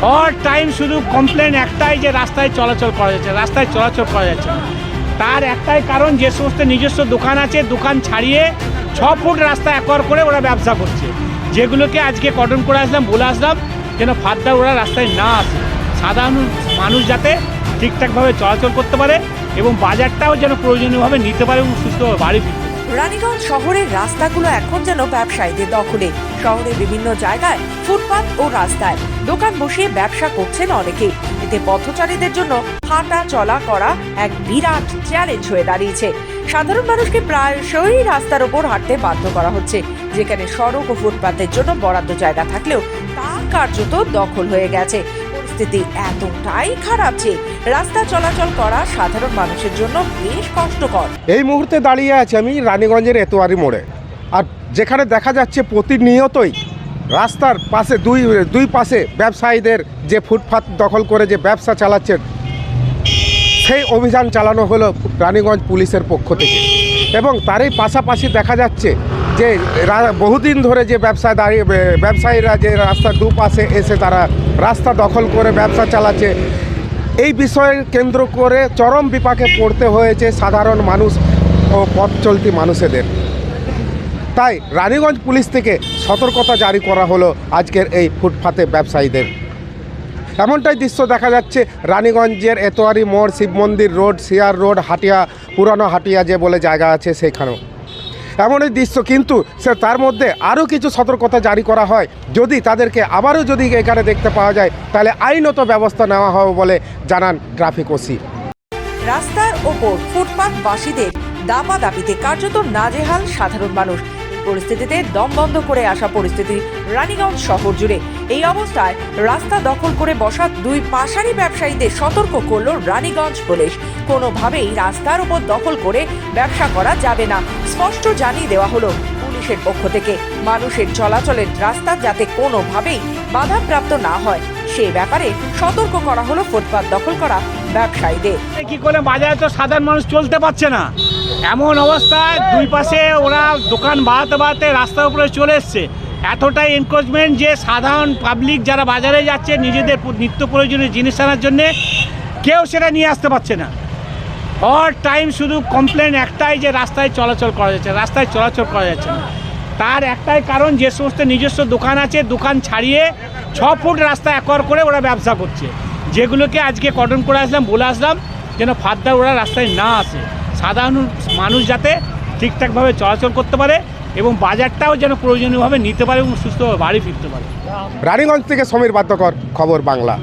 All time শুধু complain একটাই যে রাস্তায় চলাচল করা যাচ্ছে না। তার একটাই কারণ, যে সমস্ত নিজস্ব দোকান আছে, দোকান ছাড়িয়ে 6 ফুট রাস্তা একর করে ওরা ব্যবসা করছে, যেগুলোকে আজকে কর্ডন করে আসলাম, বলে আসলাম যেন ফার্দার ওরা রাস্তায় না আসে, সাধারণ মানুষ যাতে ঠিকঠাকভাবে চলাচল করতে পারে এবং বাজারটাও যেন প্রয়োজনীয়ভাবে নিতে পারে এবং সুস্থভাবে বাড়ি ফিরতে পারে। রানীগঞ্জ শহরের রাস্তাগুলো এখন যেন ব্যবসায়ীদের দখলে। শহরের বিভিন্ন জায়গায় ফুটপাত ও রাস্তায় দোকান বসিয়ে ব্যবসা করছেন অনেকে। এতে পথচারীদের জন্য হাঁটা চলা করা এক বিরাট চ্যালেঞ্জ হয়ে দাঁড়িয়েছে। সাধারণ মানুষকে প্রায়শই রাস্তার ওপর হাঁটতে বাধ্য করা হচ্ছে, যেখানে সড়ক ও ফুটপাতের জন্য বরাদ্দ জায়গা থাকলেও তা কার্যত দখল হয়ে গেছে। পরিস্থিতি এতটাই খারাপ যে রাস্তা চলাচল করা সাধারণ মানুষের জন্য বেশ কষ্টকর। এই মুহূর্তে দাঁড়িয়ে আছি আমি রানীগঞ্জের এতোয়ারি মোড়ে, আর যেখানে দেখা যাচ্ছে প্রতিনিয়তই রাস্তার পাশে দুই পাশে ব্যবসায়ীদের যে ফুটপাত দখল করে যে ব্যবসা চালাচ্ছেন, সেই অভিযান চালানো হলো রানীগঞ্জ পুলিশের পক্ষ থেকে। এবং তারই পাশাপাশি দেখা যাচ্ছে যে বহুদিন ধরে যে ব্যবসায়ীরা যে রাস্তার দুপাশে এসে তারা রাস্তা দখল করে ব্যবসা চালাচ্ছে, এই বিষয়ে কেন্দ্র করে চরম বিপাকে পড়তে হয়েছে সাধারণ মানুষ ও পথ চলতি মানুষদের। তাই রানীগঞ্জ পুলিশ থেকে সতর্কতা জারি করা হলো আজকের এই ফুটপাতে ব্যবসায়ীদের। এমনটাই দৃশ্য দেখা যাচ্ছে রানীগঞ্জের এতোয়ারি মোড়, শিব মন্দির রোড, সিআর রোড, হাটিয়া, পুরানো হাটিয়া যে বলে জায়গা আছে সেখানেও এমনই দৃশ্য। কিন্তু তার মধ্যে আরও কিছু সতর্কতা জারি করা হয়, যদি তাদেরকে আবারও যদি এখানে দেখতে পাওয়া যায় তাহলে আইনত ব্যবস্থা নেওয়া হবে বলে জানান ট্রাফিক ওসি। রাস্তার ওপর ফুটপাত বাসীদের দাপাদাপিতে কার্যত নাজেহাল সাধারণ মানুষ। পরিস্থিতিতে দম বন্ধ করে আসা পরিস্থিতি রানীগঞ্জ শহর জুড়ে। এই অবস্থায় রাস্তা দখল করে বসা দুই পাশারি ব্যবসায়ীদের সতর্ক করলো রানীগঞ্জ পুলিশ। কোনোভাবেই রাস্তার উপর দখল করে ব্যবসা করা যাবে না, স্পষ্ট জানিয়ে দেওয়া হলো পুলিশের পক্ষ থেকে। মানুষের চলাচলের রাস্তা যাতে কোনোভাবেই বাধাপ্রাপ্ত না হয় সে ব্যাপারে সতর্ক করা হলো ফুটপাত দখল করা ব্যবসায়ীদের। কি করে বাজারে তো সাধারণ মানুষ চলতে পারছে না, এমন অবস্থায় দুই পাশে ওরা দোকান বাড়াতে রাস্তার উপরে চলে এসছে। এতটাই এনক্রোচমেন্ট যে সাধারণ পাবলিক যারা বাজারে যাচ্ছে নিজেদের নিত্য প্রয়োজনীয় জিনিস আনার জন্যে, কেউ সেটা নিয়ে আসতে পারছে না। অল টাইম শুধু কমপ্লেন একটাই যে রাস্তায় চলাচল করা যাচ্ছে না। তার একটাই কারণ, যে সমস্ত নিজস্ব দোকান আছে, দোকান ছাড়িয়ে 6 ফুট রাস্তা একর করে ওরা ব্যবসা করছে, যেগুলোকে আজকে কর্ডন করে আসলাম, বলে আসলাম যেন ফার্দার ওরা রাস্তায় না আসে, সাধারণ মানুষ যাতে ঠিকঠাকভাবে চলাচল করতে পারে এবং বাজারটাও যেন প্রয়োজনীয়ভাবে নিতে পারে এবং সুস্থভাবে বাড়ি ফিরতে পারে। রানীগঞ্জ থেকে সমীর বাদ্যকর, খবর বাংলা।